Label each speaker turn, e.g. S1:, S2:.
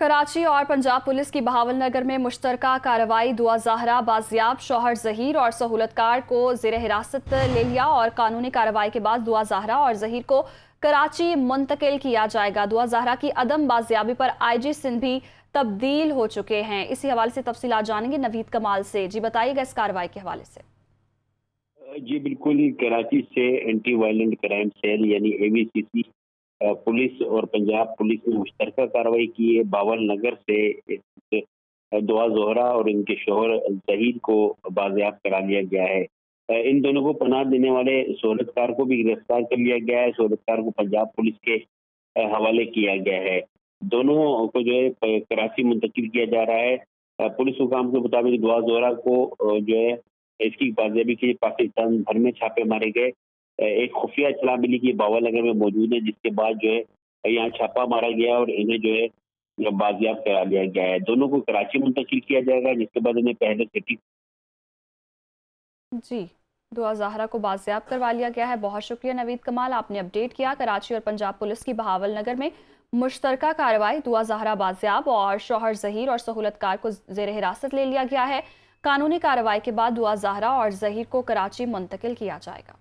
S1: कराची और पंजाब पुलिस की बहावल नगर में मुश्तरका कार्रवाई। दुआ ज़हरा बाजियाब, शौहर ज़हीर और सहूलतकार को ज़ेर हिरासत ले लिया और कानूनी कार्रवाई के बाद दुआ ज़हरा और ज़हीर को कराची मुंतकिल किया जाएगा। दुआ ज़हरा की अदम बाजियाबी पर IG सिंध भी तब्दील हो चुके हैं। इसी हवाले से तफसीलात जानेंगे नवीद कमाल से। जी बताइएगा इस कार्रवाई के हवाले से।
S2: जी बिल्कुल, कराची से एंटी वायलेंट क्राइम सेल यानी AVCC पुलिस और पंजाब पुलिस ने मुश्तरका कार्रवाई की है। बावल नगर से दुआ ज़ोहरा और इनके शौहर ज़हीर को बाजियाब करा लिया गया है। इन दोनों को पनाह देने वाले सहूलतकार को भी गिरफ्तार कर लिया गया है। सहूलतकार को पंजाब पुलिस के हवाले किया गया है। दोनों को जो है कराची मुंतकिल किया जा रहा है। पुलिस हुकाम के मुताबिक दुआ ज़ोहरा को जो है इसकी बाजियाबी के लिए पाकिस्तान भर में छापे मारे गए। एक खुफिया इत्तला मिली कि बावल नगर में मौजूद है, जिसके बाद जो है यहाँ छापा मारा गया और इन्हें जो है बाजियाब करा लिया गया है। दोनों को कराची मुंतकिल किया जाएगा, जिसके बाद इन्हें पहले सिटी।
S1: जी, दुआ ज़हरा को बाजियाब करवा लिया गया है। बहुत शुक्रिया नवीद कमाल, आपने अपडेट किया। कराची और पंजाब पुलिस की बहावल नगर में मुश्तरका कार्रवाई। दुआ ज़हरा बाजियाब और शौहर ज़हीर और सहूलतकार को ज़ेर हिरासत ले लिया गया है। कानूनी कार्रवाई के बाद दुआ ज़हरा और ज़हीर को कराची मुंतकिल किया जाएगा।